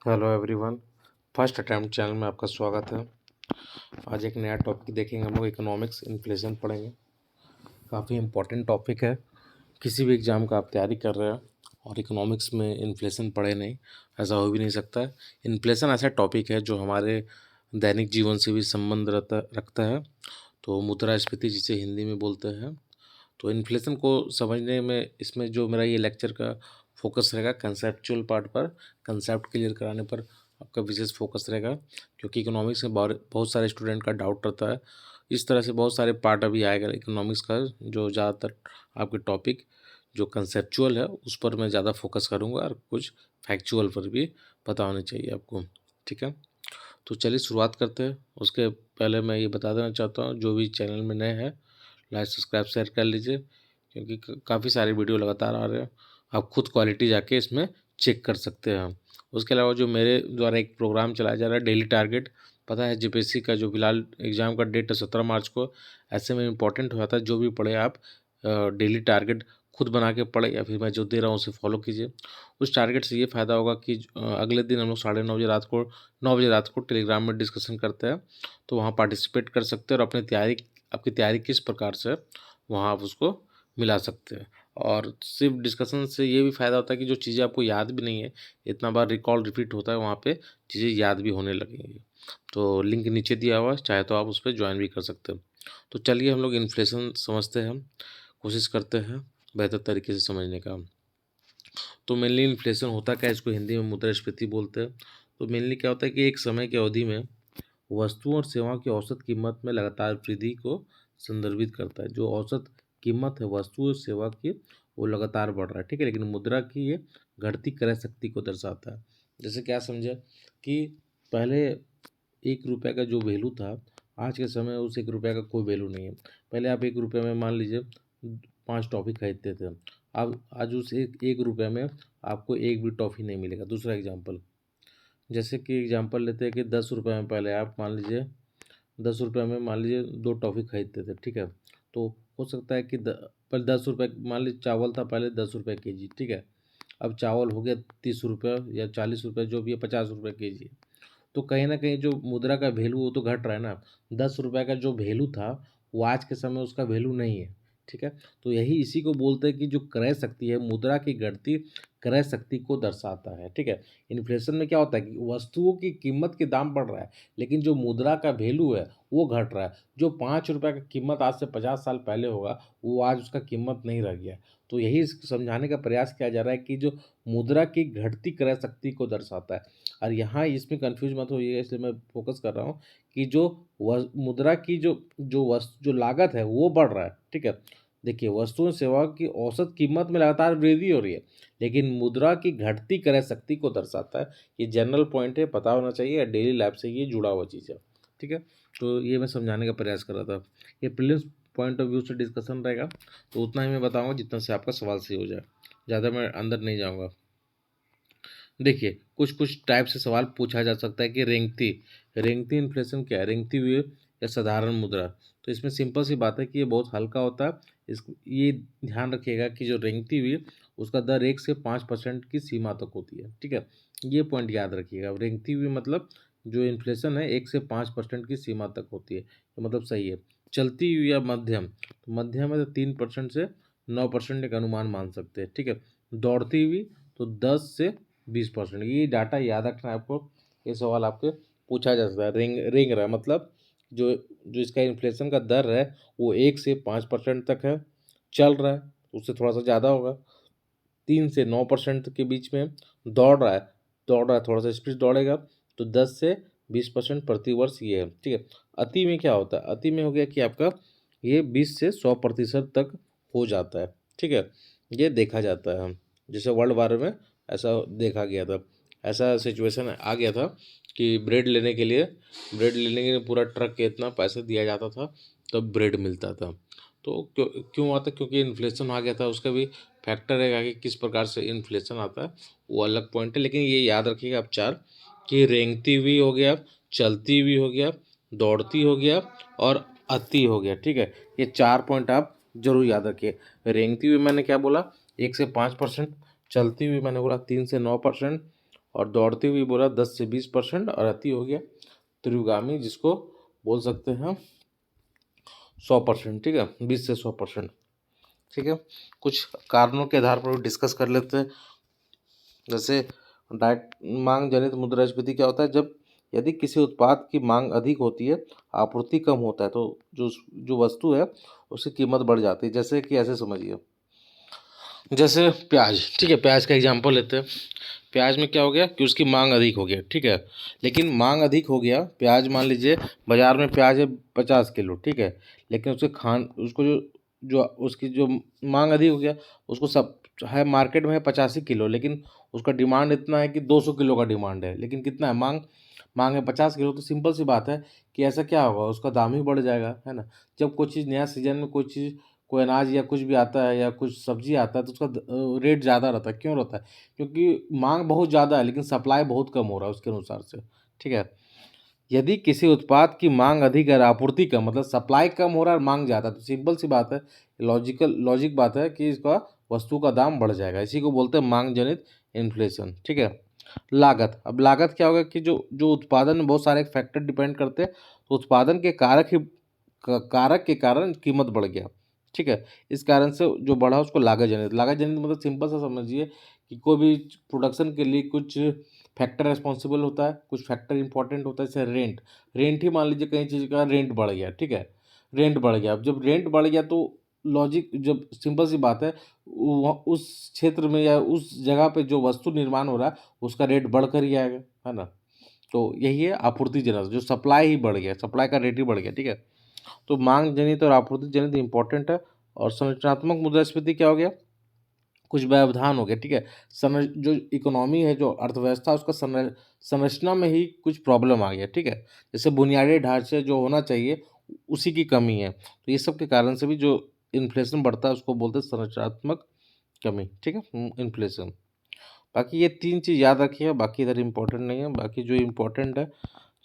Hello everyone. First attempt channel में आपका स्वागत है। आज एक नया टॉपिक देखेंगे, हम लोग इकोनॉमिक्स इन्फ्लेशन पढ़ेंगे। काफ़ी इम्पोर्टेंट टॉपिक है। किसी भी एग्ज़ाम का आप तैयारी कर रहे हैं और इकोनॉमिक्स में इन्फ्लेशन पढ़े नहीं, ऐसा हो भी नहीं सकता है। इन्फ्लेशन ऐसा टॉपिक है जो हमारे दैनिक जीवन से भी संबंध रखता है। तो मुद्रास्फीति जिसे हिंदी में बोलते हैं। तो इन्फ्लेशन को समझने में इसमें जो मेरा ये लेक्चर का फोकस रहेगा कंसेप्चुअल पार्ट पर, कंसेप्ट क्लियर कराने पर आपका विशेष फोकस रहेगा, क्योंकि इकोनॉमिक्स में बहुत बहुत सारे स्टूडेंट का डाउट रहता है। इस तरह से बहुत सारे पार्ट अभी आएगा इकोनॉमिक्स का, जो ज़्यादातर आपके टॉपिक जो कंसेप्चुअल है उस पर मैं ज़्यादा फोकस करूँगा और कुछ फैक्चुअल पर भी पता होनी चाहिए आपको। ठीक है, तो चलिए शुरुआत करते हैं। उसके पहले मैं ये बता देना चाहता हूँ, जो भी चैनल में नए हैं लाइक सब्सक्राइब शेयर कर लीजिए, क्योंकि काफ़ी सारे वीडियो लगातार आ रहे हैं। आप खुद क्वालिटी जाके इसमें चेक कर सकते हैं। उसके अलावा जो मेरे द्वारा एक प्रोग्राम चलाया जा रहा है डेली टारगेट, पता है जेपीएससी का जो फिलहाल एग्ज़ाम का डेट है 17 मार्च को। ऐसे में इम्पोर्टेंट होता है, जो भी पढ़े आप डेली टारगेट खुद बना के पढ़े या फिर मैं जो दे रहा हूँ उसे फॉलो कीजिए। उस टारगेट से ये फ़ायदा होगा कि अगले दिन हम लोग 9:30 बजे रात को 9 बजे रात को टेलीग्राम में डिस्कशन करते हैं, तो वहाँ पार्टिसिपेट कर सकते हैं और अपनी तैयारी, आपकी तैयारी किस प्रकार से वहाँ आप उसको मिला सकते हैं। और सिर्फ डिस्कशन से ये भी फ़ायदा होता है कि जो चीज़ें आपको याद भी नहीं है, इतना बार रिकॉल रिपीट होता है, वहाँ पे चीज़ें याद भी होने लगेंगी। तो लिंक नीचे दिया हुआ है, चाहे तो आप उस पर ज्वाइन भी कर सकते हैं। तो चलिए हम लोग इन्फ्लेशन समझते हैं, कोशिश करते हैं बेहतर तरीके से समझने का। तो मेनली इन्फ्लेशन होता क्या है, इसको हिंदी में मुद्रास्फीति बोलते हैं। तो मेनली क्या होता है कि एक समय की अवधि में वस्तुओं और सेवाओं की औसत कीमत में लगातार वृद्धि को संदर्भित करता है। जो औसत कीमत है वस्तु और सेवा की, वो लगातार बढ़ रहा है, ठीक है। लेकिन मुद्रा की ये घटती क्रय शक्ति को दर्शाता है। जैसे क्या समझे कि पहले 1 रुपये का जो वैल्यू था, आज के समय उस 1 रुपये का कोई वैल्यू नहीं है। पहले आप 1 रुपये में मान लीजिए 5 टॉफ़ी खरीदते थे। अब आज उस एक रुपये में आपको एक भी टॉफ़ी नहीं मिलेगा। दूसरा एग्जाम्पल, जैसे कि एग्जांपल लेते हैं कि 10 रुपये में पहले आप मान लीजिए 10 रुपये में मान लीजिए 2 टॉफ़ी खरीदते थे, ठीक है। तो हो सकता है कि पर 10 रुपये मान लीजिए चावल था पहले 10 रुपये केजी, ठीक है। अब चावल हो गया 30 रुपये या 40 रुपये, जो भी है 50 रुपये केजी। तो कहीं ना कहीं जो मुद्रा का वैल्यू वो तो घट रहा है ना। 10 रुपये का जो वैल्यू था वो आज के समय उसका वैल्यू नहीं है, ठीक है। तो यही इसी को बोलते हैं कि जो क्रय शक्ति है, मुद्रा की घटती क्रय शक्ति को दर्शाता है, ठीक है। इन्फ्लेशन में क्या होता है कि वस्तुओं की कीमत के दाम बढ़ रहा है, लेकिन जो मुद्रा का वैल्यू है वो घट रहा है। जो 5 रुपये का कीमत आज से 50 साल पहले होगा, वो आज उसका कीमत नहीं रह गया। तो यही समझाने का प्रयास किया जा रहा है कि जो मुद्रा की घटती क्रय शक्ति को दर्शाता है। और यहाँ इसमें कंफ्यूज मत होइएगा, इसलिए मैं फोकस कर रहा हूँ कि जो मुद्रा की जो लागत है वो बढ़ रहा है, ठीक है। देखिए, वस्तुओं और सेवाओं की औसत कीमत में लगातार वृद्धि हो रही है, लेकिन मुद्रा की घटती क्रय शक्ति को दर्शाता है। ये जनरल पॉइंट है, पता होना चाहिए, डेली लाइफ से ये जुड़ा हुआ चीज़ है, ठीक है। तो ये मैं समझाने का प्रयास कर रहा था। ये प्रीलिम्स पॉइंट ऑफ व्यू से डिस्कशन रहेगा, तो उतना ही मैं बताऊंगा जितना से आपका सवाल सही हो जाए, ज़्यादा मैं अंदर नहीं जाऊँगा। देखिए, कुछ कुछ टाइप से सवाल पूछा जा सकता है कि रेंगती रेंगती इन्फ्लेशन क्या है, रेंगती हुई या साधारण मुद्रा। तो इसमें सिंपल सी बात है कि ये बहुत हल्का होता है। इस ये ध्यान रखिएगा कि जो रेंगती हुई उसका दर 1 से 5% की सीमा तक होती है, ठीक है। ये पॉइंट याद रखिएगा। रेंगती हुई मतलब जो इन्फ्लेशन है 1 से 5% की सीमा तक होती है, तो मतलब सही है। चलती हुई या मध्यम, तो मध्यम है तो 3% से 9% एक अनुमान मान सकते हैं, ठीक है। दौड़ती हुई तो 10 से 20%। ये डाटा याद रखना है आपको। ये सवाल आपके पूछा जा सकता है। रेंग रेंग रहा है मतलब जो जो इसका इन्फ्लेशन का दर है वो 1 से 5% तक है, चल रहा है उससे थोड़ा सा ज़्यादा होगा, 3 से 9% के बीच में दौड़ रहा है थोड़ा सा स्पीड दौड़ेगा, तो 10 से 20% प्रति वर्ष ये है, ठीक है। अति में क्या होता है, अति में हो गया कि आपका ये 20 से 100% तक हो जाता है, ठीक है। ये देखा जाता है, हम जैसे वर्ल्ड वार में ऐसा देखा गया था। ऐसा सिचुएशन आ गया था कि ब्रेड लेने के लिए पूरा ट्रक के इतना पैसा दिया जाता था, तब ब्रेड मिलता था। तो क्यों क्यों हुआ था, क्योंकि इन्फ्लेशन आ गया था। उसका भी फैक्टर है कि किस प्रकार से इन्फ्लेशन आता है, वो अलग पॉइंट है। लेकिन ये याद रखिएगा आप चार, कि रेंगती हुई हो गया, चलती हुई हो गया, दौड़ती हो गया और अति हो गया, ठीक है। ये 4 पॉइंट आप जरूर याद रखिए। रेंगती हुई मैंने क्या बोला, 1 से 5%, चलती हुई मैंने बोला 3 से 9%, और दौड़ती हुई बोला 10 से 20%, और अति हो गया त्रियुगामी, जिसको बोल सकते हैं 100%, ठीक है, 20 से 100%, ठीक है। कुछ कारणों के आधार पर डिस्कस कर लेते हैं। जैसे डाइट मांग जनित मुद्रास्फीति क्या होता है, जब यदि किसी उत्पाद की मांग अधिक होती है, आपूर्ति कम होता है, तो जो जो वस्तु है उसकी कीमत बढ़ जाती है। जैसे कि ऐसे समझिए, जैसे प्याज, ठीक है, प्याज का एग्जांपल लेते हैं। प्याज में क्या हो गया कि उसकी मांग अधिक हो गया, ठीक है, लेकिन मांग अधिक हो गया, प्याज मान लीजिए बाजार में प्याज है 50 किलो, ठीक है, लेकिन उसको जो जो उसकी जो मांग अधिक हो गया, उसको सब है मार्केट में है 85 किलो, लेकिन उसका डिमांड इतना है कि 200 किलो का डिमांड है, लेकिन कितना है मांग है 50 किलो। तो सिंपल सी बात है कि ऐसा क्या होगा, उसका दाम ही बढ़ जाएगा, है ना। जब कोई चीज़ नया सीजन में कोई अनाज या कुछ भी आता है या कुछ सब्जी आता है, तो उसका रेट ज़्यादा रहता है। क्यों रहता है? क्योंकि मांग बहुत ज़्यादा है लेकिन सप्लाई बहुत कम हो रहा है उसके अनुसार से, ठीक है। यदि किसी उत्पाद की मांग अधिक है और आपूर्ति कम, मतलब सप्लाई कम हो रहा है और मांग ज़्यादा, तो सिंपल सी बात है, लॉजिक बात है कि इसका वस्तु का दाम बढ़ जाएगा। इसी को बोलते हैं मांग जनित इन्फ्लेशन, ठीक है। लागत, अब लागत क्या होगा कि जो जो उत्पादन में बहुत सारे फैक्टर डिपेंड करते हैं, तो उत्पादन के कारक के कारण कीमत बढ़ गया, ठीक है। इस कारण से जो बढ़ा उसको लागत जनित मतलब सिंपल सा समझिए कि कोई भी प्रोडक्शन के लिए कुछ फैक्टर रिस्पॉन्सिबल होता है, कुछ फैक्टर इंपॉर्टेंट होता है। जैसे रेंट ही मान लीजिए, कहीं चीज़ का रेंट बढ़ गया, ठीक है, रेंट बढ़ गया। अब जब रेंट बढ़ गया तो लॉजिक, जब सिंपल सी बात है, उस क्षेत्र में या उस जगह पे जो वस्तु निर्माण हो रहा है उसका रेट बढ़कर ही आएगा, है ना। तो यही है आपूर्ति जनित, जो सप्लाई ही बढ़ गया, सप्लाई का रेट ही बढ़ गया, ठीक है। तो मांग जनित और आपूर्ति जनित इंपॉर्टेंट है। और संरचनात्मक मुद्रास्फीति क्या हो गया, कुछ व्यवधान हो गया, ठीक है। जो इकोनॉमी है, जो अर्थव्यवस्था, उसका संरचना में ही कुछ प्रॉब्लम आ गया, ठीक है। जैसे बुनियादी ढांचे जो होना चाहिए उसी की कमी है, तो ये सब के कारण से भी जो इन्फ्लेशन बढ़ता है उसको बोलते हैं संरचनात्मक कमी, ठीक है, इन्फ्लेशन। बाकी ये 3 चीज़ याद रखिए, बाकी इधर इम्पोर्टेंट नहीं है। बाकी जो इम्पोर्टेंट है,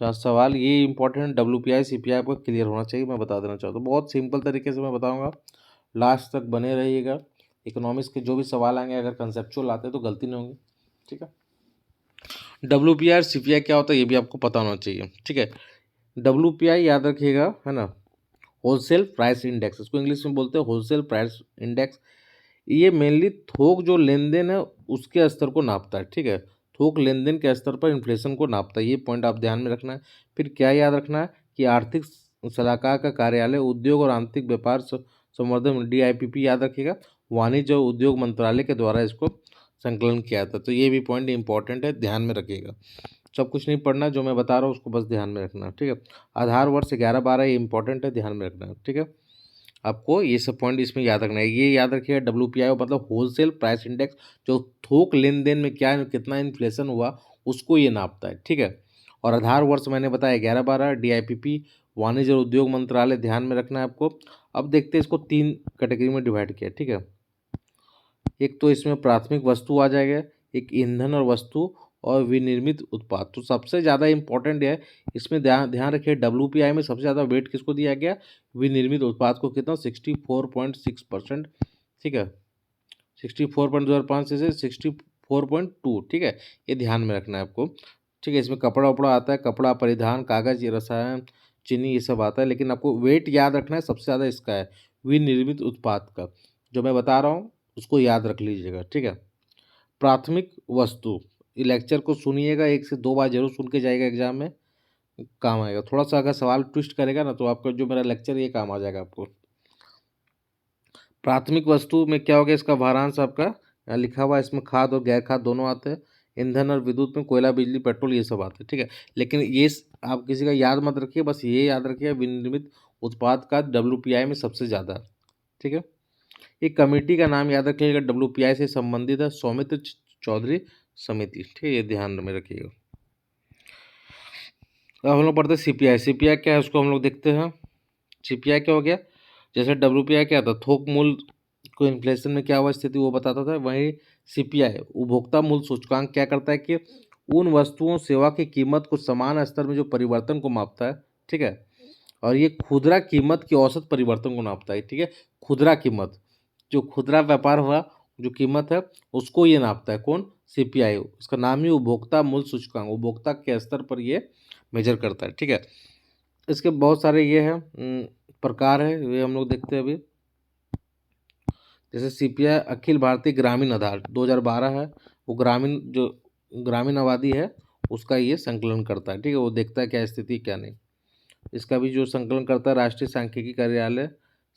जहाँ सवाल ये इम्पोर्टेंट, WPI CPI आपको क्लियर होना चाहिए, मैं बता देना चाहता हूँ। बहुत सिंपल तरीके से मैं बताऊँगा, लास्ट तक बने रहिएगा। इकोनॉमिक्स के जो भी सवाल आएंगे, अगर कंसेप्चुअल आते हैं तो गलती नहीं होगी, ठीक है। WPI और CPI क्या होता है ये भी आपको पता होना चाहिए, ठीक है। WPI याद रखिएगा, है ना, होलसेल प्राइस इंडेक्स, इसको इंग्लिश में बोलते हैं होलसेल प्राइस इंडेक्स। ये मेनली थोक जो लेन देन है उसके स्तर को नापता है, ठीक है। थोक लेन देन के स्तर पर इन्फ्लेशन को नापता है, ये पॉइंट आप ध्यान में रखना है। फिर क्या याद रखना है कि आर्थिक सलाहकार का कार्यालय उद्योग और आंतरिक व्यापार संवर्धन DIPP याद रखिएगा, वाणिज्य और उद्योग मंत्रालय के द्वारा इसको संकलन किया था। तो ये भी पॉइंट इंपॉर्टेंट है, ध्यान में रखिएगा। सब कुछ नहीं पढ़ना, जो मैं बता रहा हूँ उसको बस ध्यान में रखना, ठीक है। आधार वर्ष 11-12 ये इंपॉर्टेंट है, ध्यान में रखना, ठीक है। आपको ये सब पॉइंट इसमें याद रखना है। ये याद रखिएगा, WPI मतलब होलसेल प्राइस इंडेक्स, जो थोक लेन देन में क्या कितना इन्फ्लेशन हुआ उसको ये नापता है, ठीक है। और आधार वर्ष मैंने बताया 11-12, DIPP वाणिज्य और उद्योग मंत्रालय, ध्यान में रखना है आपको। अब देखते हैं इसको 3 कैटेगरी में डिवाइड किया, ठीक है। एक तो इसमें प्राथमिक वस्तु आ जाएगा, एक ईंधन और वस्तु, और विनिर्मित उत्पाद। तो सबसे ज़्यादा इंपॉर्टेंट है इसमें, ध्यान ध्यान रखिए, WPI में सबसे ज़्यादा वेट किसको दिया गया, विनिर्मित उत्पाद को। कितना, 64.6%, ठीक है, 64.05 से 64.2, ठीक है। ये ध्यान में रखना है आपको, ठीक है। इसमें कपड़ा उपड़ा आता है, कपड़ा, परिधान, कागज, रसायन, चीनी, ये सब आता है, लेकिन आपको वेट याद रखना है सबसे ज़्यादा इसका है विनिर्मित उत्पाद का। जो मैं बता रहा हूँ उसको याद रख लीजिएगा, ठीक है। प्राथमिक वस्तु, लेक्चर को सुनिएगा, 1 से 2 बार जरूर सुन के जाएगा, एग्जाम में काम आएगा। थोड़ा सा अगर सवाल ट्विस्ट करेगा ना तो आपका जो मेरा लेक्चर ये काम आ जाएगा आपको। प्राथमिक वस्तु में क्या हो गया, इसका भारांश आपका यहाँ लिखा हुआ है, इसमें खाद और गैर खाद दोनों आते हैं। ईंधन और विद्युत में कोयला, बिजली, पेट्रोल, ये सब आते हैं, ठीक है। लेकिन ये आप किसी का याद मत रखिए, बस ये याद रखिए विनिर्मित उत्पाद का WPI में सबसे ज़्यादा, ठीक है। एक कमेटी का नाम याद रखिएगा, WPI से संबंधित है, सौमित्र चौधरी समिति, ठीक है, ये ध्यान में रखिएगा। अब हम लोग पढ़ते हैं CPI क्या है उसको हम लोग देखते हैं। CPI क्या हो गया, जैसे WPI क्या था, थोक मूल्य को इन्फ्लेशन में क्या हुआ स्थिति वो बताता था, वहीं CPI उपभोक्ता मूल्य सूचकांक क्या करता है कि उन वस्तुओं सेवा की कीमत को समान स्तर में जो परिवर्तन को मापता है, ठीक है। और ये खुदरा कीमत की औसत परिवर्तन को नापता है, ठीक है। खुदरा कीमत, जो खुदरा व्यापार हुआ जो कीमत है उसको ये नापता है। कौन? सीपीआई। इसका नाम ही उपभोक्ता मूल्य सूचकांक, उपभोक्ता के स्तर पर ये मेजर करता है। ठीक है, इसके बहुत सारे ये है प्रकार है, ये हम लोग देखते हैं अभी। जैसे सीपीआई अखिल भारतीय ग्रामीण आधार 2012 है, वो ग्रामीण जो ग्रामीण आबादी है उसका ये संकलन करता है। ठीक है, वो देखता है क्या स्थिति क्या नहीं। इसका भी जो संकलन करता है राष्ट्रीय सांख्यिकी कार्यालय,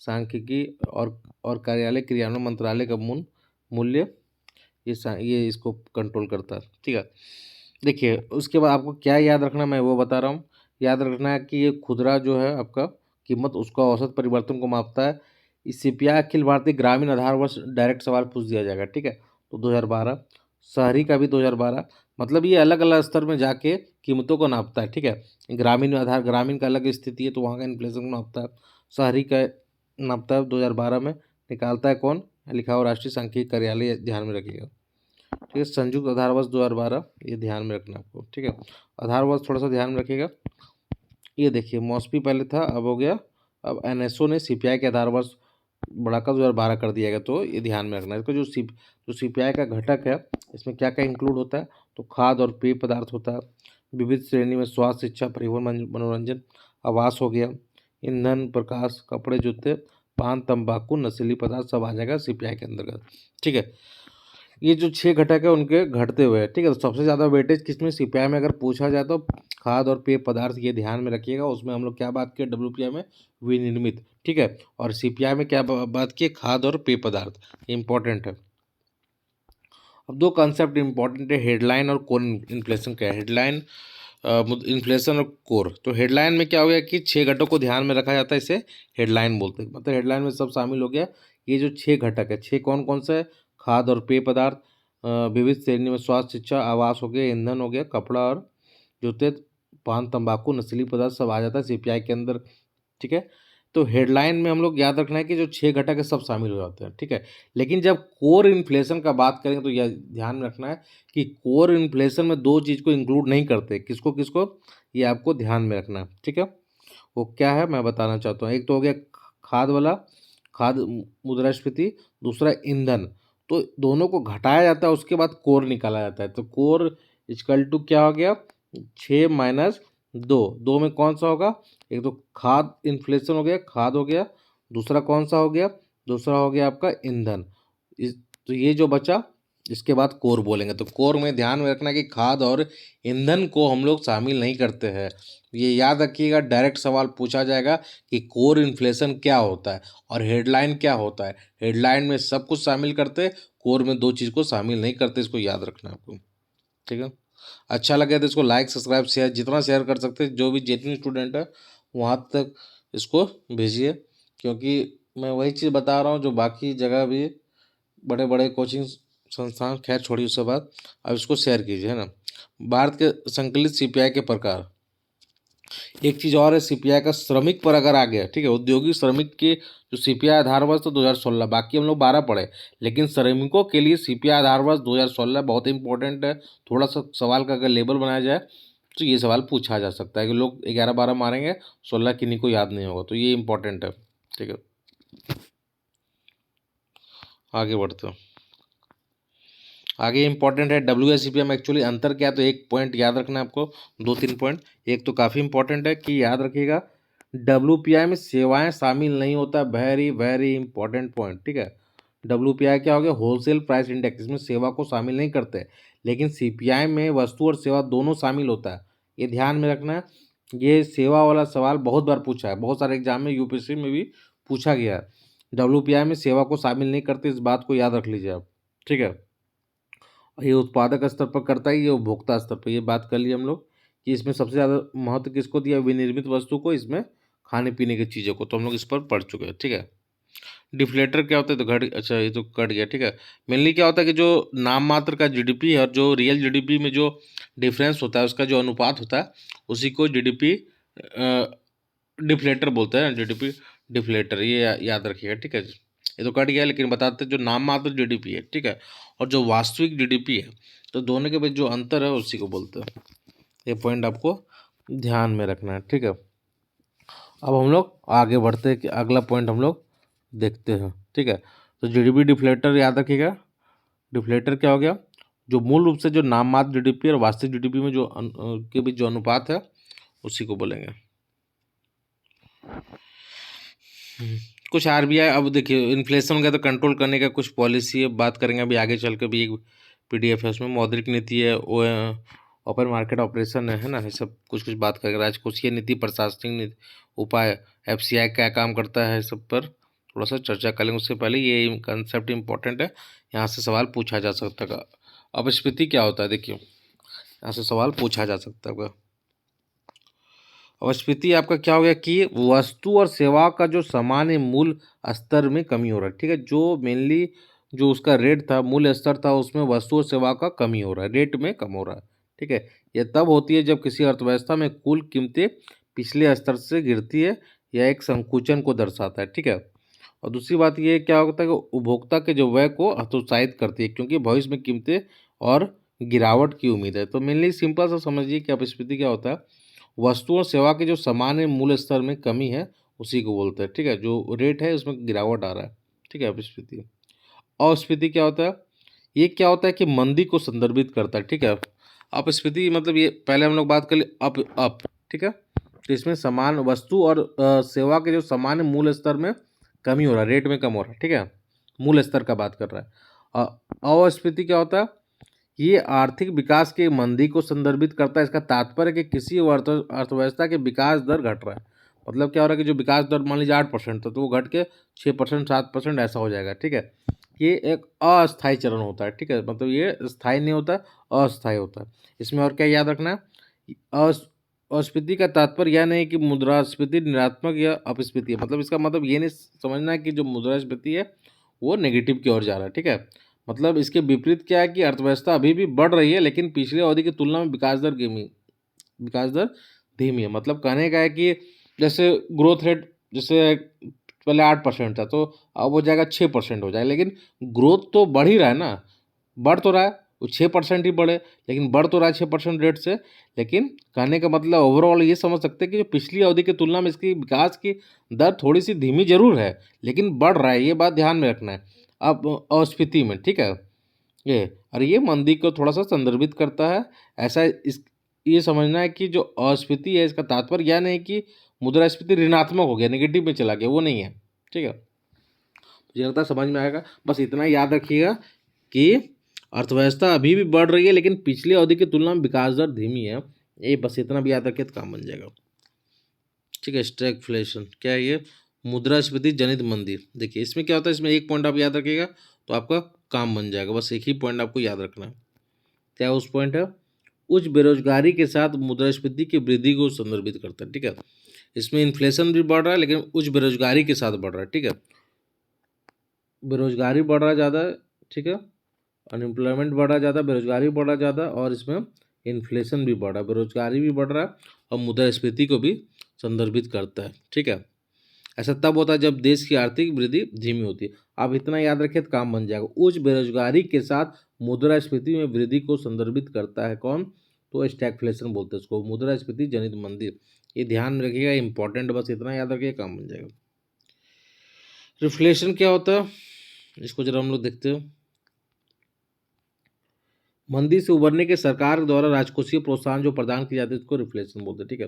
सांख्यिकी और कार्यालय क्रियान्वयन मंत्रालय का मूल्य, ये इसको कंट्रोल करता है। ठीक है, देखिए उसके बाद आपको क्या याद रखना मैं वो बता रहा हूँ। याद रखना है कि ये खुदरा जो है आपका कीमत उसका औसत परिवर्तन को मापता है। इस सीपीआई अखिल भारतीय ग्रामीण आधार वर्ष डायरेक्ट सवाल पूछ दिया जाएगा। ठीक है, तो 2012 शहरी का भी 2012, मतलब ये अलग अलग स्तर में जाके कीमतों को नापता है। ठीक है, ग्रामीण आधार, ग्रामीण का अलग स्थिति है तो वहाँ का इन्फ्लेशन को नापता है, शहरी का नापता है 2012 में, निकालता है कौन? लिखा हुआ राष्ट्रीय सांख्यिकी कार्यालय, ध्यान में रखिएगा। ठीक है, संयुक्त आधार वर्ष 2012, ये ध्यान में रखना आपको। ठीक है, आधार वर्ष थोड़ा सा ध्यान में रखिएगा। ये देखिए मॉस्पी पहले था, अब हो गया, अब एनएसओ ने सीपीआई के आधार वर्ष बढ़ाकर 2012 कर दिया गया, तो ये ध्यान में रखना है। इसका जो सीपीआई का घटक है इसमें क्या क्या इंक्लूड होता है, तो खाद्य और पेय पदार्थ होता है, विविध श्रेणी में स्वास्थ्य, शिक्षा, परिवहन, मनोरंजन, आवास हो गया, ईंधन, प्रकाश, कपड़े, जूते, पान, तंबाकू, नशीली पदार्थ सब आ जाएगा सीपीआई के अंतर्गत। ठीक है, ये जो 6 घटक है उनके घटते हुए, ठीक है, तो सबसे ज़्यादा वेटेज किसमें? सीपीआई में अगर पूछा जाए तो खाद्य और पेय पदार्थ, ये ध्यान में रखिएगा। उसमें हम लोग क्या बात किए? डब्ल्यूपीआई में विनिर्मित। ठीक है, और सीपीआई में क्या बात की? खाद्य और पेय पदार्थ, इंपॉर्टेंट है। अब दो कॉन्सेप्ट इंपॉर्टेंट है, हेडलाइन और कोर इन्फ्लेशन। क्या है हेडलाइन? इन्फ्लेशन और कोर। तो हेडलाइन में क्या हो गया कि 6 घटकों को ध्यान में रखा जाता है, इसे हेडलाइन बोलते हैं। मतलब हेडलाइन में सब शामिल हो गया। ये जो 6 घटक है, 6 कौन कौन से है? खाद्य और पेय पदार्थ, विविध श्रेणी में स्वास्थ्य, शिक्षा, आवास हो गया, ईंधन हो गया, कपड़ा और जूते, पान, तंबाकू, नशीली पदार्थ सब आ जाता है सीपीआई के अंदर। ठीक है, तो हेडलाइन में हम लोग याद रखना है कि जो 6 घटक है सब शामिल हो जाते हैं। ठीक है, लेकिन जब कोर इन्फ्लेशन का बात करेंगे तो यह ध्यान में रखना है कि कोर इन्फ्लेशन में 2 चीज़ को इंक्लूड नहीं करते। किसको किसको? ये आपको ध्यान में रखना है। ठीक है, वो क्या है मैं बताना चाहता हूँ। एक तो हो गया खाद वाला, खाद मुद्रास्फीति, दूसरा ईंधन। तो दोनों को घटाया जाता है, उसके बाद कोर निकाला जाता है। तो कोर इक्वल टू क्या हो गया? 6 माइनस 2, 2 में कौन सा होगा? एक तो खाद इन्फ्लेशन हो गया, खाद हो गया, दूसरा कौन सा हो गया? दूसरा हो गया आपका ईंधन। इस तो ये जो बचा इसके बाद कोर बोलेंगे। तो कोर में ध्यान में रखना कि खाद और ईंधन को हम लोग शामिल नहीं करते हैं। ये याद रखिएगा, डायरेक्ट सवाल पूछा जाएगा कि कोर इन्फ्लेशन क्या होता है और हेडलाइन क्या होता है। हेडलाइन में सब कुछ शामिल करते, कोर में 2 चीज़ को शामिल नहीं करते, इसको याद रखना है आपको। ठीक है, अच्छा लगे तो इसको लाइक, सब्सक्राइब, शेयर, जितना शेयर कर सकते हैं, जो भी जितने स्टूडेंट है वहाँ तक इसको भेजिए, क्योंकि मैं वही चीज़ बता रहा हूँ जो बाकी जगह भी बड़े बड़े कोचिंग संस्थान, खैर छोड़िए उसके बाद, अब इसको शेयर कीजिए, है ना। भारत के संकलित सीपीआई के प्रकार। एक चीज़ और है, सीपीआई का श्रमिक पर अगर आ गया, ठीक है, औद्योगिक श्रमिक के जो सीपीआई आधार वर्ष तो 2016, बाकी हम लोग 12 पढ़े, लेकिन श्रमिकों के लिए सीपीआई आधार वर्ष 2016 बहुत इंपॉर्टेंट है। थोड़ा सा सवाल का अगर लेबल बनाया जाए तो ये सवाल पूछा जा सकता है कि लोग 11-12 मारेंगे, 16 किन्हीं को याद नहीं होगा, तो ये इंपॉर्टेंट है। ठीक है, आगे बढ़ते हैं। आगे इंपॉर्टेंट है डब्ल्यूएसीपी में एक्चुअली अंतर क्या है, तो एक पॉइंट याद रखना है आपको, 2-3 पॉइंट। एक तो काफ़ी इंपॉर्टेंट है कि याद रखिएगा, डब्ल्यूपीआई में सेवाएं शामिल नहीं होता, वेरी वेरी इंपॉर्टेंट पॉइंट। ठीक है, डब्ल्यूपीआई क्या हो गया? होलसेल प्राइस इंडेक्स, इसमें सेवा को शामिल नहीं करते, लेकिन सीपीआई में वस्तु और सेवा दोनों शामिल होता है, ये ध्यान में रखना है। ये सेवा वाला सवाल बहुत बार पूछा है, बहुत सारे एग्जाम में, यूपीएससी में भी पूछा गया है। डब्ल्यूपीआई में सेवा को शामिल नहीं करते, इस बात को याद रख लीजिए आप। ठीक है, ये उत्पादक स्तर पर करता है, ये उपभोक्ता स्तर पर, ये बात कर लिए हम लोग कि इसमें सबसे ज़्यादा महत्व किसको दिया? विनिर्मित वस्तु को, इसमें खाने पीने की चीज़ों को, तो हम लोग इस पर पढ़ चुके हैं। ठीक है, डिफ्लेटर क्या होता है? तो घट, अच्छा ये तो कट गया। ठीक है, मेनली क्या होता है कि जो नाम मात्र का जीडीपी है और जो रियल जीडीपी में जो डिफरेंस होता है, उसका जो अनुपात होता है, उसी को जीडीपी डिफ्लेटर बोलते हैं, जीडीपी डिफ्लेटर, ये याद रखिएगा। ठीक है, ये तो कट गया, लेकिन बताते हैं जो नाम मात्र जीडीपी है, ठीक है, और जो वास्तविक जीडीपी है, तो दोनों के बीच जो अंतर है उसी को बोलते हैं। ये पॉइंट आपको ध्यान में रखना है। ठीक है, अब हम लोग आगे बढ़ते हैं कि अगला पॉइंट हम लोग देखते हैं। ठीक है, तो जीडीपी डिफ्लेटर याद रखिएगा, डिफ्लेटर क्या हो गया, जो मूल रूप से जो नाम मात्र जीडीपी और वास्तविक जीडीपी में जो के बीच जो अनुपात है उसी को बोलेंगे। कुछ आरबीआई, अब देखिए इन्फ्लेशन का तो कंट्रोल करने का कुछ पॉलिसी है, बात करेंगे अभी आगे चल के भी। एक पीडीएफ है उसमें, मौद्रिक नीति है, वो ओपन मार्केट ऑपरेशन है ना, ये सब कुछ कुछ बात करेंगे। राजकोषीय नीति, प्रशासनिक नीति, उपाय, एफसीआई क्या काम करता है, सब पर थोड़ा सा चर्चा करेंगे। उससे पहले ये कंसेप्ट इंपॉर्टेंट है, यहाँ से सवाल पूछा जा सकता है। अपस्फीति क्या होता है, देखिए यहाँ से सवाल पूछा जा सकता है। अपस्फीति आपका क्या हो गया कि वस्तु और सेवा का जो सामान्य मूल स्तर में कमी हो रहा है, ठीक है। जो मेनली जो उसका रेट था, मूल स्तर था, उसमें वस्तु और सेवा का कमी हो रहा है, रेट में कम हो रहा है, ठीक है। यह तब होती है जब किसी अर्थव्यवस्था में कुल कीमतें पिछले स्तर से गिरती है, यह एक संकुचन को दर्शाता है, ठीक है। और दूसरी बात ये क्या होता है कि उपभोक्ता के जो व्यय को हतोत्साहित करती है, क्योंकि भविष्य में कीमतें और गिरावट की उम्मीद है। तो मेनली सिंपल सा समझिए कि अपस्फीति क्या होता है, वस्तु और सेवा के जो सामान्य मूल्य स्तर में कमी है उसी को बोलते हैं, ठीक है। जो रेट है उसमें गिरावट आ रहा है, ठीक है, अपस्फीति। अस्फीति क्या होता है, ये क्या होता है कि मंदी को संदर्भित करता है, ठीक है। अपस्फीति मतलब ये पहले हम लोग बात कर ले अप, ठीक है। तो इसमें समान वस्तु और सेवा के जो सामान्य मूल्य स्तर में कमी हो रहा है, रेट में कम हो रहा है, ठीक है, मूल स्तर का बात कर रहा है। अस्फीति क्या होता है, ये आर्थिक विकास के मंदी को संदर्भित करता है। इसका तात्पर्य कि किसी अर्थव्यवस्था के विकास दर घट रहा है। मतलब क्या हो रहा है कि जो विकास दर मान लीजिए 8% था, तो वो घट के 6%, 7% ऐसा हो जाएगा, ठीक है। ये एक अस्थायी चरण होता है, ठीक है। मतलब ये स्थायी नहीं होता, अस्थायी होता है। इसमें और क्या याद रखना है, अस्फीति का तात्पर्य यह नहीं कि मुद्रास्फीति ऋणात्मक या अपस्फीति है। मतलब इसका मतलब ये नहीं समझना है कि जो मुद्रास्फीति है वो नेगेटिव की ओर जा रहा है, ठीक है। मतलब इसके विपरीत क्या है कि अर्थव्यवस्था अभी भी बढ़ रही है, लेकिन पिछले अवधि की तुलना में विकास दर धीमी है। मतलब कहने का है कि जैसे ग्रोथ रेट जैसे पहले 8% था, तो अब हो जाएगा 6% हो जाएगा, लेकिन ग्रोथ तो बढ़ ही रहा है ना, बढ़ तो रहा है, वो 6% ही बढ़े, लेकिन बढ़ तो रहा है 6% रेट से। लेकिन कहने का मतलब ओवरऑल ये समझ सकते हैं कि जो पिछली अवधि की तुलना में इसकी विकास की दर थोड़ी सी धीमी जरूर है, लेकिन बढ़ रहा है, ये बात ध्यान में रखना है अब अस्फीति में, ठीक है। ये और ये मंदी को थोड़ा सा संदर्भित करता है। ऐसा इस ये समझना है कि जो अस्फीति है इसका तात्पर्य यह नहीं कि मुद्रास्फीति ऋणात्मक हो गया, नेगेटिव में चला गया, वो नहीं है, ठीक है। मुझे लगता है समझ में आएगा। बस इतना याद रखिएगा कि अर्थव्यवस्था अभी भी बढ़ रही है, लेकिन पिछली अवधि की तुलना में विकास दर धीमी है। ये बस इतना भी याद रखिए तो काम बन जाएगा, ठीक है। स्टैगफ्लेशन क्या है, ये मुद्रास्फीति जनित मंदी। देखिए इसमें क्या होता है, इसमें एक पॉइंट आप याद रखिएगा तो आपका काम बन जाएगा। बस एक ही पॉइंट आपको याद रखना है, क्या उस पॉइंट है, उच्च बेरोजगारी के साथ मुद्रास्फीति की वृद्धि को संदर्भित करता है, ठीक है। इसमें इन्फ्लेशन भी बढ़ रहा है, लेकिन उच्च बेरोजगारी के साथ बढ़ रहा है, ठीक है। बेरोजगारी बढ़ रहा है ज़्यादा, ठीक है, अनएम्प्लॉयमेंट बढ़ रहा है ज़्यादा, बेरोजगारी बढ़ रहा है ज़्यादा, और इसमें इन्फ्लेशन भी बढ़ रहा है, बेरोजगारी भी बढ़ रहा है और मुद्रास्फीति को भी संदर्भित करता है, ठीक है। ऐसा तब होता है जब देश की आर्थिक वृद्धि धीमी होती है। आप इतना याद रखिए तो काम बन जाएगा। उच्च बेरोजगारी के साथ मुद्रास्फीति में वृद्धि को संदर्भित करता है कौन, तो स्टैगफ्लेशन बोलते हैं उसको, मुद्रास्फीति जनित मंदी। ये ध्यान में रखिएगा, इंपॉर्टेंट, बस इतना याद रखिए काम बन जाएगा। रिफ्लेशन क्या होता है, इसको जरा हम लोग देखते हैं। मंदी से उबरने के सरकार द्वारा राजकोषीय प्रोत्साहन जो प्रदान की जाती है उसको रिफ्लेशन बोलते हैं, ठीक है।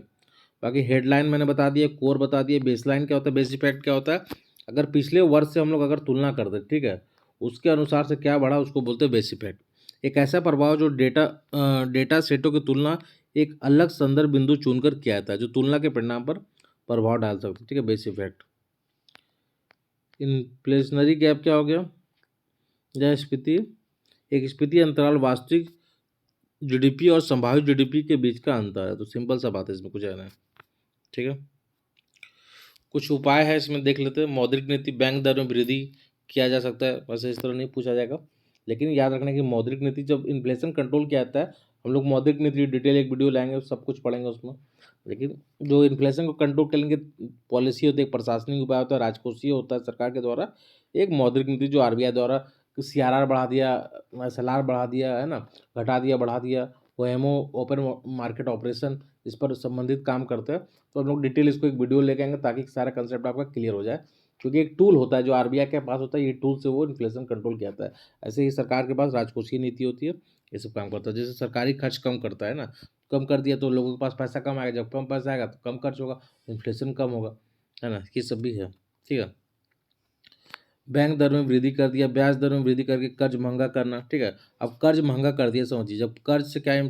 बाकी हेडलाइन मैंने बता दिया, कोर बता दिए, बेसलाइन क्या होता है, बेस इफेक्ट क्या होता है। अगर पिछले वर्ष से हम लोग अगर तुलना करते हैं, ठीक है, उसके अनुसार से क्या बढ़ा उसको बोलते हैं बेस इफेक्ट। एक ऐसा प्रभाव जो डेटा सेटों की तुलना एक अलग संदर्भ बिंदु चुनकर किया जाता है, जो तुलना के परिणाम पर प्रभाव डाल सकते हैं, ठीक है, बेस इफेक्ट। इन्फ्लेशनरी गैप क्या हो गया, या स्फीति, एक स्फीति अंतराल वास्तविक जीडीपी और संभावित जीडीपी के बीच का अंतर है। तो सिंपल सा बात है, इसमें कुछ है ना, ठीक है। कुछ उपाय है इसमें देख लेते हैं। मौद्रिक नीति, बैंक दर में वृद्धि किया जा सकता है, वैसे इस तरह नहीं पूछा जाएगा, लेकिन याद रखना कि मौद्रिक नीति जब इन्फ्लेशन कंट्रोल किया जाता है, हम लोग मौद्रिक नीति डिटेल एक वीडियो लाएंगे, सब कुछ पढ़ेंगे उसमें। लेकिन जो इन्फ्लेशन को कंट्रोल करने की पॉलिसी होती है, एक प्रशासनिक उपाय होता है, राजकोषीय होता है सरकार के द्वारा, एक मौद्रिक नीति जो आरबीआई द्वारा सीआरआर बढ़ा दिया, एसएलआर बढ़ा दिया है ना, घटा दिया, बढ़ा दिया, ओएमओ ओपन मार्केट ऑपरेशन, इस पर संबंधित काम करते हैं। तो हम लोग डिटेल इसको एक वीडियो लेके आएंगे ताकि सारा कंसेप्ट आपका क्लियर हो जाए। क्योंकि एक टूल होता है जो आरबीआई के पास होता है, ये टूल से वो इन्फ्लेशन कंट्रोल किया जाता है। ऐसे ही सरकार के पास राजकोषीय नीति होती है, ये सब काम करता है। जैसे सरकारी खर्च कम करता है ना, कम कर दिया तो लोगों के पास पैसा कम आएगा, जब कम पैसा आएगा तो कम खर्च होगा, इन्फ्लेशन कम होगा, है ना, ये सब भी है। ठीक है। बैंक दर में वृद्धि कर दिया, ब्याज दर में वृद्धि करके कर्ज महंगा करना। ठीक है। अब कर्ज महंगा कर दिया, समझिए, जब कर्ज से क्या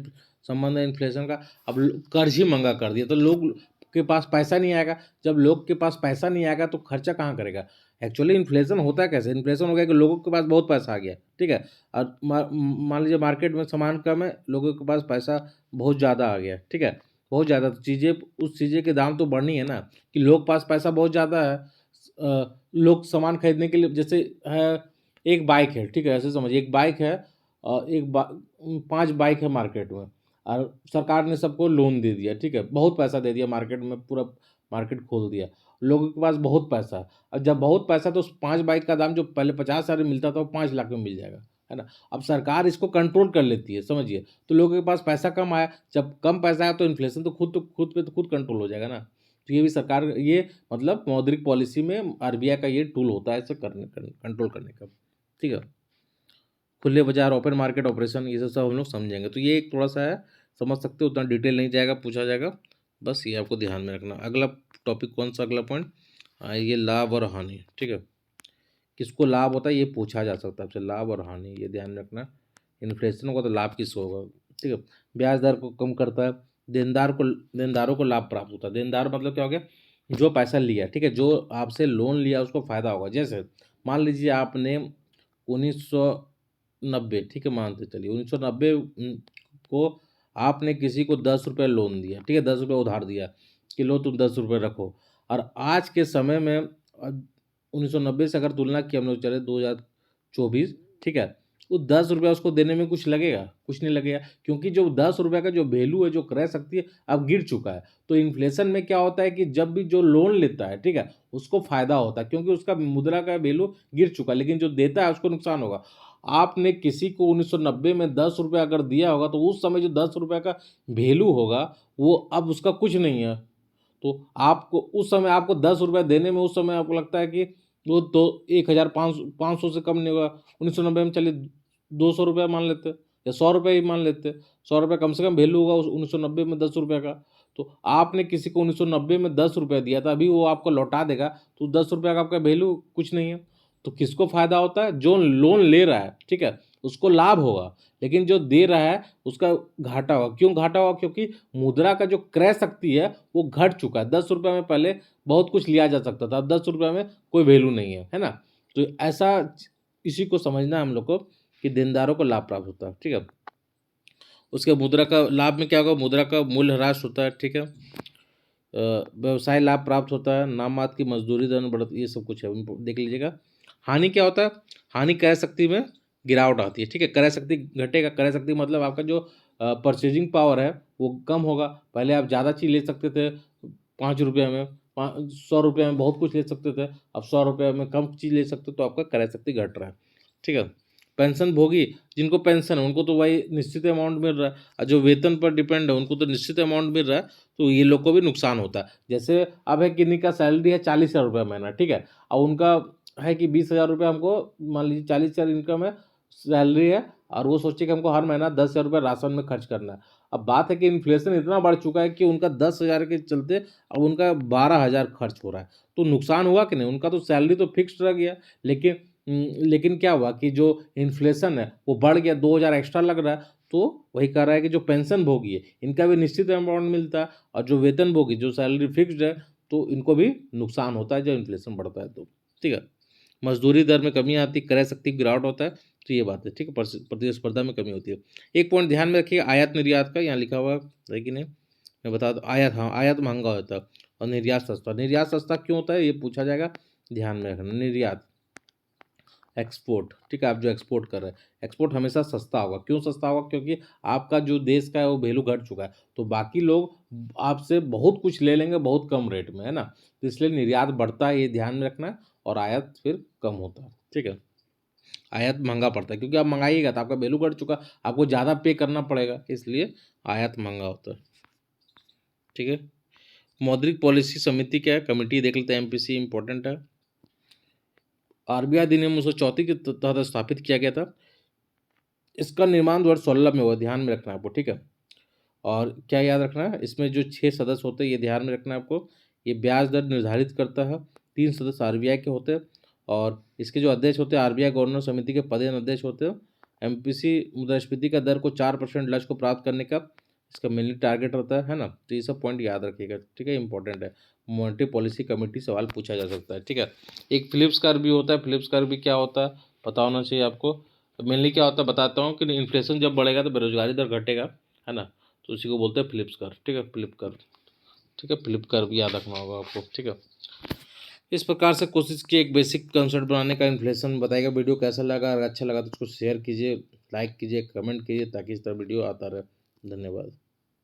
संबंध है इन्फ्लेशन का, अब कर्ज ही महंगा कर दिया तो लोग के पास पैसा नहीं आएगा। जब लोग के पास पैसा नहीं आएगा तो खर्चा कहाँ करेगा। एक्चुअली इन्फ्लेशन होता है कैसे, इन्फ्लेशन हो गया कि लोगों के पास बहुत पैसा आ गया, ठीक है, और मान लीजिए मार्केट में सामान कम है, लोगों के पास पैसा बहुत ज़्यादा आ गया, ठीक है, बहुत ज़्यादा, तो चीज़ें, उस चीज़ें के दाम तो बढ़नी है ना, कि लोग पास पैसा बहुत ज़्यादा है, लोग सामान खरीदने के लिए, जैसे है एक बाइक है, ठीक है, ऐसे समझिए एक बाइक है, और 5 बाइक है मार्केट में, और सरकार ने सबको लोन दे दिया, ठीक है, बहुत पैसा दे दिया मार्केट में, पूरा मार्केट खोल दिया, लोगों के पास बहुत पैसा है। अब जब बहुत पैसा, तो उस 5 बाइक का दाम जो पहले 50,000 में मिलता था वो 5 लाख में मिल जाएगा, है ना। अब सरकार इसको कंट्रोल कर लेती है, समझिए, तो लोगों के पास पैसा कम आया, जब कम पैसा आया तो इन्फ्लेशन तो खुद कंट्रोल हो जाएगा ना। तो ये भी सरकार, ये मतलब मौद्रिक पॉलिसी में आरबीआई का ये टूल होता है, इसे कंट्रोल करने का। ठीक है। खुले बाजार, ओपन मार्केट ऑपरेशन, ये सब हम लोग समझेंगे। तो ये एक थोड़ा सा है, समझ सकते हो, उतना डिटेल नहीं जाएगा, पूछा जाएगा, बस ये आपको ध्यान में रखना। अगला टॉपिक कौन सा, अगला पॉइंट, ये लाभ और हानि। ठीक है। किसको लाभ होता है ये पूछा जा सकता है आपसे, लाभ और हानि, ये ध्यान रखना। इन्फ्लेशन होगा तो लाभ किसको होगा। ठीक है। ब्याज दर को कम करता है, देनदारों को लाभ प्राप्त होता है। देनदार मतलब क्या हो गया, जो पैसा लिया, ठीक है, जो आपसे लोन लिया उसको फायदा होगा। जैसे मान लीजिए आपने 1990, ठीक है, मानते चलिए 1990 को आपने किसी को 10 रुपये लोन दिया, ठीक है, 10 रुपये उधार दिया कि लो तुम 10 रुपये रखो, और आज के समय में 1990 से अगर तुलना की हम लोग चले 2024, ठीक है, वो 10 रुपया उसको देने में कुछ लगेगा, कुछ नहीं लगेगा, क्योंकि जो 10 रुपये का जो वैल्यू है, जो क्रय शक्ति है, अब गिर चुका है। तो इन्फ्लेशन में क्या होता है कि जब भी जो लोन लेता है, ठीक है, उसको फायदा होता है, क्योंकि उसका मुद्रा का वैल्यू गिर चुका है, लेकिन जो देता है उसको नुकसान होगा। आपने किसी को 1990 में 10 रुपया अगर दिया होगा, तो उस समय जो 10 रुपये का वैल्यू होगा, वो अब उसका कुछ नहीं है। तो आपको उस समय, आपको 10 रुपया देने में उस समय आपको लगता है कि वो तो 1,500 से कम नहीं होगा। 1990 में चलिए 200 रुपया मान लेते, या 100 रुपये ही मान लेते, 100 रुपये कम से कम वैल्यू होगा उस 1990 में 10 रुपये का। तो आपने किसी को 1990 में 10 रुपये दिया था, अभी वो आपको लौटा देगा, तो 10 रुपये का आपका वैल्यू कुछ नहीं है। तो किसको फायदा होता है, जो लोन ले रहा है, ठीक है, उसको लाभ होगा, लेकिन जो दे रहा है उसका घाटा होगा। क्यों घाटा होगा, क्योंकि मुद्रा का जो क्रय शक्ति है वो घट चुका है। 10 रुपये में पहले बहुत कुछ लिया जा सकता था, अब 10 रुपये में कोई वैल्यू नहीं है ना। तो ऐसा, इसी को समझना है हम लोग को, कि देनदारों को लाभ प्राप्त होता है। ठीक है। उसके मुद्रा का लाभ में क्या होगा, मुद्रा का मूल्य ह्रास होता है, ठीक है, व्यवसाय लाभ प्राप्त होता है, नाम मात्र की मजदूरी दर में बढ़ती, ये सब कुछ है, उनको देख लीजिएगा। हानि क्या होता है, हानि क्रय शक्ति में गिरावट आती है, ठीक है, क्रय शक्ति घटेगा, क्रय शक्ति मतलब आपका जो परचेजिंग पावर है वो कम होगा। पहले आप ज़्यादा चीज़ ले सकते थे, 5 रुपये में, 100 रुपये में बहुत कुछ ले सकते थे, अब 100 रुपये में कम चीज़ ले सकते, तो आपका क्रय शक्ति घट रहा है। ठीक है। पेंशन भोगी, जिनको पेंशन है उनको तो वही निश्चित अमाउंट मिल रहा है, और जो वेतन पर डिपेंड है उनको तो निश्चित अमाउंट मिल रहा है, तो ये लोग को भी नुकसान होता है। जैसे अब है किन्हीं का सैलरी है 40,000 रुपये महीना, ठीक है, और उनका है कि 20,000 रुपये हमको, मान लीजिए 40,000 इनकम है, सैलरी है, और वो सोचे कि हमको हर महीना 10,000 रुपये राशन में खर्च करना है। अब बात है कि इन्फ्लेशन इतना बढ़ चुका है कि उनका 10,000 के चलते अब उनका 12,000 खर्च हो रहा है, तो नुकसान हुआ कि नहीं, उनका तो सैलरी तो फिक्स्ड रह गया, लेकिन लेकिन क्या हुआ कि जो इन्फ्लेशन है वो बढ़ गया, 2,000 एक्स्ट्रा लग रहा है। तो वही कह रहा है कि जो पेंशन भोगी है इनका भी निश्चित अमाउंट मिलता है, और जो वेतन भोगी, जो सैलरी फिक्स्ड है, तो इनको भी नुकसान होता है जब इन्फ्लेशन बढ़ता है तो। ठीक है। मजदूरी दर में कमी आती है, क्रय शक्ति गिरावट होता है, तो ये बात है। ठीक है। प्रतिस्पर्धा में कमी होती है। एक पॉइंट ध्यान में रखिए, आयात निर्यात का, यहाँ लिखा हुआ है कि नहीं, मैं बता दूँ, आयात, हाँ, आयात महंगा होता है और निर्यात सस्ता। निर्यात सस्ता क्यों होता है ये पूछा जाएगा, ध्यान में रखना। निर्यात, एक्सपोर्ट, ठीक है, आप जो एक्सपोर्ट कर रहे हैं, एक्सपोर्ट हमेशा सस्ता होगा। क्यों सस्ता होगा, क्योंकि आपका जो देश का है वो वैल्यू घट चुका है, तो बाकी लोग आपसे बहुत कुछ ले लेंगे बहुत कम रेट में, है ना, तो इसलिए निर्यात बढ़ता है, ये ध्यान में रखना है, और आयात फिर कम होता है। ठीक है। आयात महंगा पड़ता है, क्योंकि आप मंगाइएगा तो आपका वैल्यू घट चुका, आपको ज़्यादा पे करना पड़ेगा, इसलिए आयात महंगा होता है। ठीक है। मौद्रिक पॉलिसी समिति क्या है, कमेटी देख लेते हैं, एमपीसी इंपॉर्टेंट है। आरबीआई अधिनियम 1934 के तहत स्थापित किया गया था। इसका निर्माण 2016 में हुआ, ध्यान में रखना है आपको, ठीक है। और क्या याद रखना है, इसमें जो 6 सदस्य होते हैं ये ध्यान में रखना है आपको। ये ब्याज दर निर्धारित करता है। 3 सदस्य आरबीआई के होते हैं और इसके जो अध्यक्ष होते हैं आरबीआई गवर्नर समिति के पदेन अध्यक्ष होते हैं। एमपीसी मुद्रास्फीति का दर को 4% लक्ष्य को प्राप्त करने का इसका मेनली टारगेट रहता है ना। तो ये सब पॉइंट याद रखिएगा, ठीक है, इंपॉर्टेंट है। मॉनेटरी पॉलिसी कमेटी सवाल पूछा जा सकता है, ठीक है। एक फिलिप्स कर्व भी होता है। फिलिप्स कर्व भी क्या होता है पता होना चाहिए आपको। मेनली क्या होता है बताता हूँ कि इन्फ्लेशन जब बढ़ेगा तो बेरोजगारी दर घटेगा, है ना। तो उसी को बोलते हैं फिलिप्स कर्व, ठीक है, फिलिप कर्व, ठीक है। फिलिप कर्व याद रखना होगा आपको, ठीक है। इस प्रकार से कोशिश की एक बेसिक कंसेप्ट बनाने का, इन्फ्लेशन बताएगा। वीडियो कैसा लगा, अगर अच्छा लगा तो उसको शेयर कीजिए, लाइक कीजिए, कमेंट कीजिए, ताकि इस तरह वीडियो आता रहे। धन्यवाद।